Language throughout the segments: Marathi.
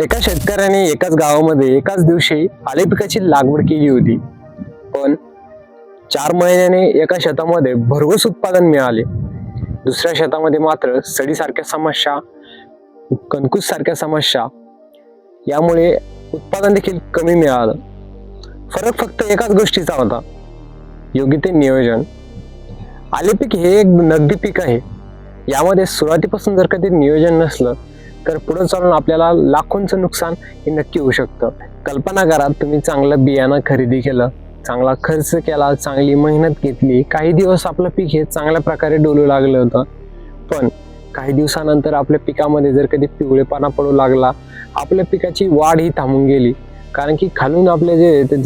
एका शेतकऱ्याने एकाच गावामध्ये एकाच दिवशी आले पिकाची लागवड केली होती, पण 4 महिन्याने एका शेतामध्ये भरघोस उत्पादन मिळाले. दुसऱ्या शेतामध्ये मात्र सडीसारख्या समस्या, कणकूस सारख्या समस्या, यामुळे उत्पादन देखील कमी मिळालं. फरक फक्त एकाच गोष्टीचा होता, योग्य ते नियोजन. आले पीक हे एक नगदी पीक आहे. यामध्ये सुरुवातीपासून जर कधी नियोजन नसलं तर पुढे चालून आपल्याला लाखोंचं नुकसान हे नक्की होऊ शकतं. कल्पना करा, तुम्ही चांगलं बियाणं खरेदी केलं, चांगला खर्च केला, चांगली मेहनत घेतली, काही दिवस आपलं पीक हे चांगल्या प्रकारे डोलू लागलं होतं, पण काही दिवसानंतर आपल्या पिकामध्ये जर कधी पिवळेपणा पडू लागला, आपल्या पिकाची वाढ ही थांबून गेली. कारण की खालून आपले जे ते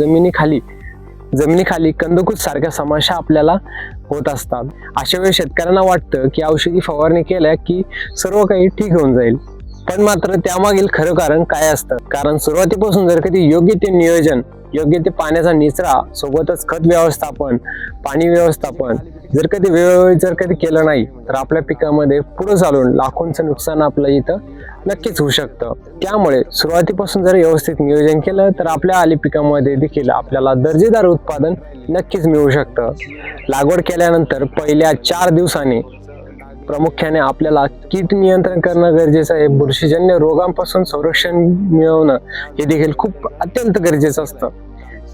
जमिनीखाली कंदकुज सारख्या समस्या आपल्याला होत असतात. अशा वेळी शेतकऱ्यांना वाटतं की औषधी फवारणी केल्या की सर्व काही ठीक होऊन जाईल, पण मात्र त्यामागील खरं कारण काय असतं? कारण सुरुवातीपासून जर कधी योग्य ते नियोजन, योग्य ते पाण्याचा निचरा, सोबतच खत व्यवस्थापन, पाणी व्यवस्थापन जर कधी वेळोवेळी जर कधी केलं नाही तर आपल्या पिकामध्ये पुढे चालून लाखोंचं नुकसान आपलं इथं नक्कीच होऊ शकतं. त्यामुळे सुरुवातीपासून जर व्यवस्थित नियोजन केलं तर आपल्या आले पिकामध्ये देखील आपल्याला दर्जेदार उत्पादन नक्कीच मिळू शकतं. लागवड केल्यानंतर पहिल्या 4 दिवसांनी प्रामुख्याने आपल्याला कीड नियंत्रण करणं गरजेचं आहे. बुरशीजन्य रोगांपासून संरक्षण मिळवणं हे देखील खूप अत्यंत गरजेचं असतं.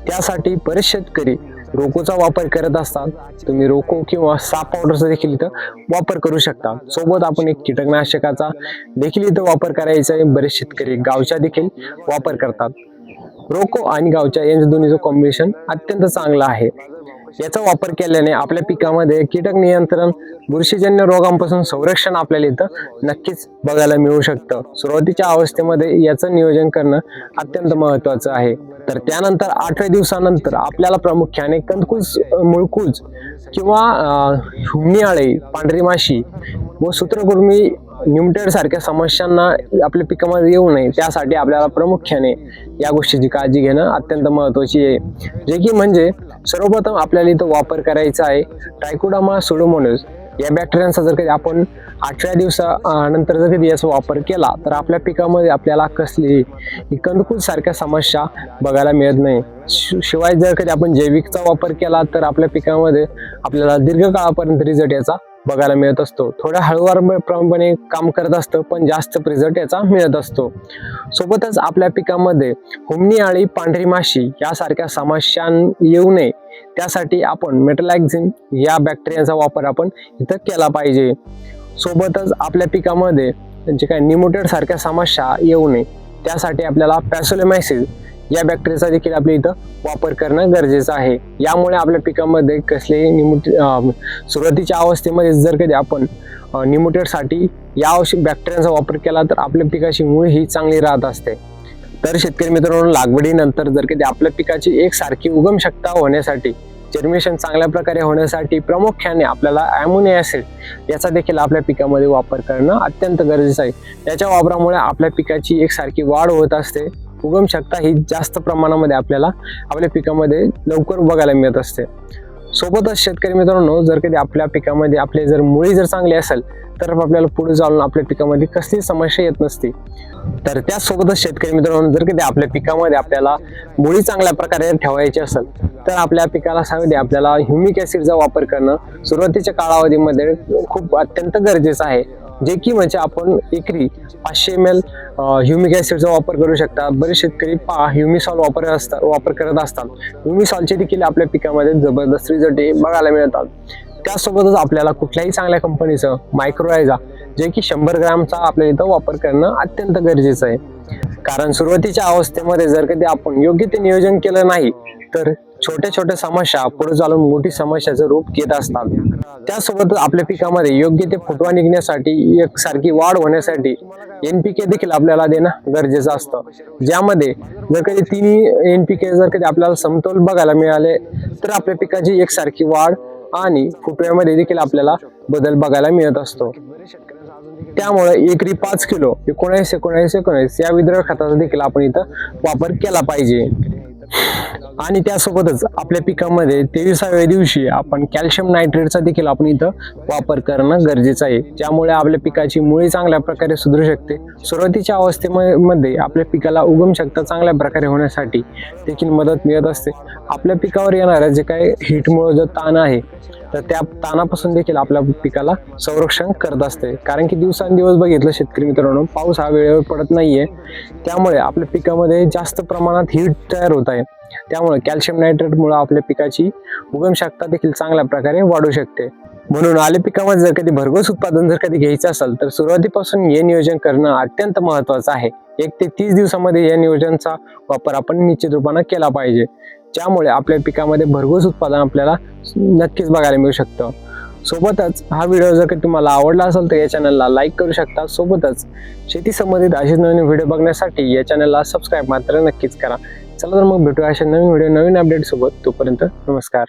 त्यासाठी बरेच शेतकरी रोकोचा वापर करत असतात. तुम्ही रोको किंवा साप पावडरचा देखील इथं वापर करू शकता. सोबत आपण एक कीटकनाशकाचा देखील इथं वापर करायचा आहे. बरेच शेतकरी गावच्या देखील वापर करतात. रोको आणि गावच्या यांच्या दोन्हीचं कॉम्बिनेशन अत्यंत चांगलं आहे. याचा वापर केल्याने आपल्या पिकामध्ये कीटक नियंत्रण, बुरशीजन्य रोगांपासून संरक्षण आपल्याला इथं नक्कीच बघायला मिळू शकतं. सुरुवातीच्या अवस्थेमध्ये याचं नियोजन करणं अत्यंत महत्त्वाचं आहे. तर त्यानंतर 8व्या दिवसानंतर आपल्याला प्रामुख्याने कंदकुज, मुळकुज किंवा हुमणी आळी, पांढरी माशी व सूत्रकृमी, निमटेड सारख्या समस्यांना आपल्या पिकामध्ये येऊ नये, त्यासाठी आपल्याला प्रामुख्याने या गोष्टीची काळजी घेणं अत्यंत महत्त्वाची आहे. जे की म्हणजे सर्वप्रथम आपल्याला इथं वापर करायचा आहे ट्रायकोडर्मा सुडोमोनास या बॅक्टेरियांचा. जर कधी आपण 8व्या दिवसानंतर जर कधी याचा वापर केला तर आपल्या पिकामध्ये आपल्याला कसली कंदकुज सारख्या समस्या बघायला मिळत नाही. शिवाय जर कधी आपण जैविकचा वापर केला तर आपल्या पिकामध्ये आपल्याला दीर्घकाळापर्यंत रिझल्ट याचा बघायला मिळत असतो. थोड्या हळूवारपणे काम करत असतं, पण जास्त रिझल्ट याचा मिळत असतो. सोबतच आपल्या पिकामध्ये हुमणी आळी, पांढरी माशी यासारख्या समस्या येऊ नये त्यासाठी आपण मेटलाक्झिम या बॅक्टेरियाचा वापर आपण इथं केला पाहिजे. सोबतच आपल्या पिकामध्ये जे काही निमोटेड सारख्या समस्या येऊ नये त्यासाठी आपल्याला पॅसोलेमायसिस या बॅक्टेरियाचा देखील आपल्या इथं वापर करणं गरजेचं आहे. यामुळे आपल्या पिकामध्ये कसलेही सुरुवातीच्या अवस्थेमध्ये जर कधी आपण निमोटेडसाठी या बॅक्टेरियाचा वापर केला तर आपल्या पिकाची मुळ ही चांगली राहत असते. तर शेतकरी मित्रांनो, लागवडीनंतर जर कधी आपल्या पिकाची एकसारखी उगम क्षमता होण्यासाठी, जर्मिनेशन चांगल्या प्रकारे होण्यासाठी प्रामुख्याने आपल्याला अमोनिया ॲसिड याचा देखील आपल्या पिकामध्ये वापर करणं अत्यंत गरजेचं आहे. याच्या वापरामुळे आपल्या पिकाची एकसारखी वाढ होत असते. उगम क्षमता ही जास्त प्रमाणामध्ये आपल्याला आपल्या पिकामध्ये लवकर बघायला मिळत असते. सोबतच शेतकरी मित्रांनो, जर कधी आपल्या पिकामध्ये आपले जर मुळी जर चांगली असेल तर आपल्याला पुढे जाऊन आपल्या पिकामध्ये कसलीच समस्या येत नसते. तर त्याचसोबतच शेतकरी मित्रांनो, जर कधी आपल्या पिकामध्ये आपल्याला मुळी चांगल्या प्रकारे ठेवायची असेल तर आपल्या पिकाला सांगते आपल्याला ह्युमिक ॲसिडचा वापर करणं सुरुवातीच्या कालावधीमध्ये खूप अत्यंत गरजेचं आहे. जे की म्हणजे आपण एकरी 500 ml ह्युमिक ॲसिडचा वापर करू शकता. बरेच शेतकरी ह्युमिसॉल वापर करत असतात. ह्युमिसॉलचे देखील आपल्या पिकामध्ये जबरदस्त रिझल्ट बघायला मिळतात. त्यासोबतच आपल्याला कुठल्याही चांगल्या कंपनीचं मायक्रोरायझा जे की 100 ग्रॅमचा आपल्या इथं वापर करणं अत्यंत गरजेचं आहे. कारण सुरुवातीच्या अवस्थेमध्ये जर कधी आपण योग्य ते नियोजन केलं नाही तर छोट्या छोट्या समस्या पुढे चालून मोठी समस्याचं रूप घेत असतात. त्यासोबत आपल्या पिकामध्ये योग्य ते फुटवा निघण्यासाठी, एकसारखी वाढ होण्यासाठी NPK देखील आपल्याला देणं गरजेचं असतं. ज्यामध्ये जर कधी तिन्ही NPK जर कधी आपल्याला समतोल बघायला मिळाले तर आपल्या पिकाची एकसारखी वाढ आणि फुटव्यामध्ये देखील आपल्याला बदल बघायला मिळत असतो. त्यामुळे एकरी 5 किलो 19-19-19 या विद्रव्य खताचा देखील आपण इथं वापर केला पाहिजे. आणि त्यासोबतच आपल्या पिकामध्ये 23व्या दिवशी आपण कॅल्शियम नायट्रेटचा देखील आपण इथं वापर करणं गरजेचं आहे, ज्यामुळे आपल्या पिकाची मुळी चांगल्या प्रकारे सुधारू शकते. सुरुवातीच्या अवस्थेमध्ये आपल्या पिकाला उगम शक्ती चांगल्या प्रकारे होण्यासाठी देखील मदत मिळत असते. आपल्या पिकावर येणाऱ्या जे काही हीटमुळे जो ताण आहे तर त्या ताणापासून देखील आपल्या पिकाला संरक्षण करत असते. कारण की दिवसांदिवस बघितलं शेतकरी मित्रांनो, पाऊस हा वेळेवर पडत नाहीये, त्यामुळे आपल्या पिकामध्ये जास्त प्रमाणात हीट तयार होत आहे. त्यामुळे कॅल्शियम नायट्रेटमुळे आपल्या पिकाची उगम क्षमता देखील चांगल्या प्रकारे वाढू शकते. म्हणून आले पिकामध्ये जर कधी भरघोस उत्पादन जर कधी घ्यायचं असेल तर सुरुवातीपासून हे नियोजन करणं अत्यंत महत्त्वाचं आहे. 1 ते 30 दिवसामध्ये या नियोजनाचा वापर आपण निश्चित रूपाने केला पाहिजे, ज्यामुळे आपल्या पिकामध्ये भरघोस उत्पादन आपल्याला नक्कीच बघायला मिळू शकतं. सोबतच हा व्हिडिओ जर काही तुम्हाला आवडला असेल तर या चॅनलला लाईक करू शकता. सोबतच शेती संबंधित असेच नवीन व्हिडिओ बघण्यासाठी या चॅनलला सबस्क्राईब मात्र नक्कीच करा. चला तर मग भेटूया अशा नवीन व्हिडिओ नवीन अपडेट सोबत. तोपर्यंत नमस्कार.